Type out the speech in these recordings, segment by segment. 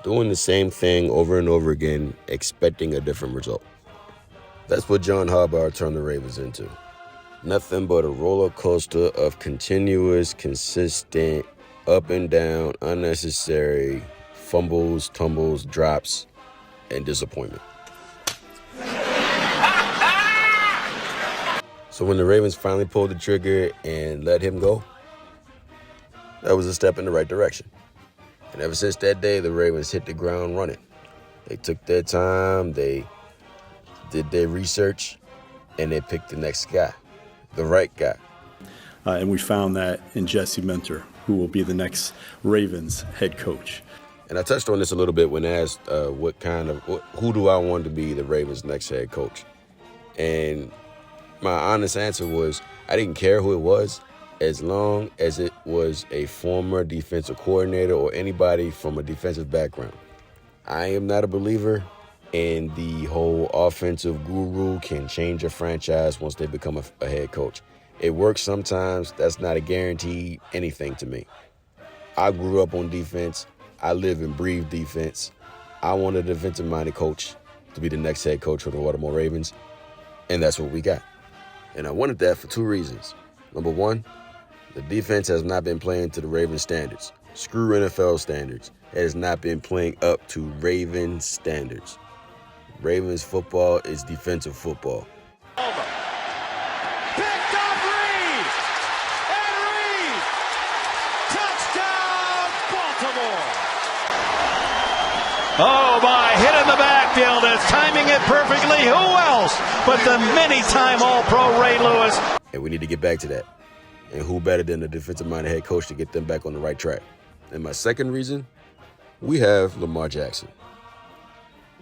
doing the same thing over and over again, expecting a different result. That's what John Harbaugh turned the Ravens into. Nothing but a roller coaster of continuous, consistent, up and down, unnecessary fumbles, tumbles, drops, and disappointment. So when the Ravens finally pulled the trigger and let him go, that was a step in the right direction. And ever since that day, the Ravens hit the ground running. They took their time, they did their research, and they picked the next guy, the right guy. And we found that in Jesse Minter, who will be the next Ravens head coach. And I touched on this a little bit when asked who do I want to be the Ravens' next head coach? And my honest answer was I didn't care who it was as long as it was a former defensive coordinator or anybody from a defensive background. I am not a believer in the whole offensive guru can change a franchise once they become a head coach. It works sometimes. That's not a guaranteed anything to me. I grew up on defense. I live and breathe defense. I want a defensive-minded coach to be the next head coach for the Baltimore Ravens, and that's what we got. And I wanted that for two reasons. Number one, the defense has not been playing to the Ravens standards. Screw NFL standards. It has not been playing up to Ravens standards. Ravens football is defensive football. Picked up Reed! And Reed! Touchdown, Baltimore! Oh my, hit in the backfield is timing it perfectly. Who else but the many-time All-Pro Ray Lewis? And we need to get back to that. And who better than a defensive-minded head coach to get them back on the right track? And my second reason, we have Lamar Jackson.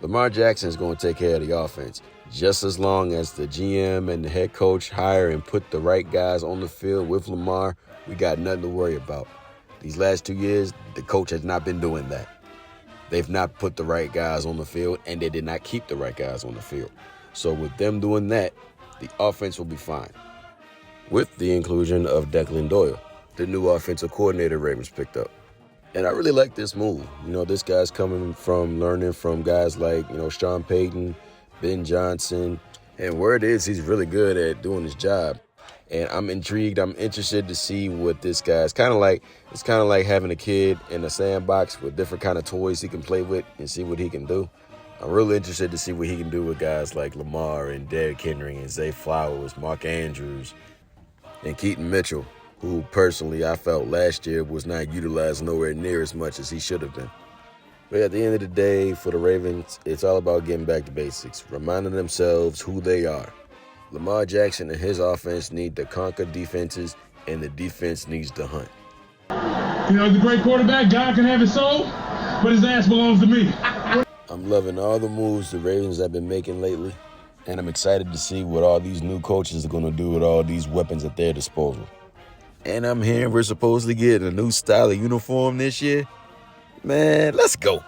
Lamar Jackson is going to take care of the offense. Just as long as the GM and the head coach hire and put the right guys on the field with Lamar, we got nothing to worry about. These last 2 years, the coach has not been doing that. They've not put the right guys on the field, and they did not keep the right guys on the field. So with them doing that, the offense will be fine. With the inclusion of Declan Doyle, the new offensive coordinator Ravens picked up. And I really like this move. You know, this guy's coming from learning from guys like, Sean Payton, Ben Johnson. And word is he's really good at doing his job. And I'm intrigued. I'm interested to see what this guy's kind of like. It's kind of like having a kid in a sandbox with different kind of toys he can play with and see what he can do. I'm really interested to see what he can do with guys like Lamar and Derrick Henry and Zay Flowers, Mark Andrews, and Keaton Mitchell, who personally I felt last year was not utilized nowhere near as much as he should have been. But at the end of the day, for the Ravens, it's all about getting back to basics, reminding themselves who they are. Lamar Jackson and his offense need to conquer defenses, and the defense needs to hunt. The great quarterback, God can have his soul, but his ass belongs to me. I'm loving all the moves the Ravens have been making lately, and I'm excited to see what all these new coaches are going to do with all these weapons at their disposal. And I'm hearing we're supposed to get a new style of uniform this year. Man, let's go.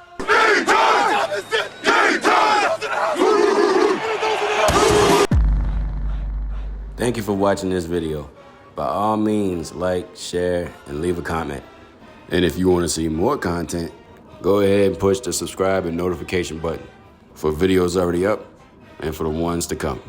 Thank you for watching this video. By all means, like, share, and leave a comment. And if you want to see more content, go ahead and push the subscribe and notification button for videos already up and for the ones to come.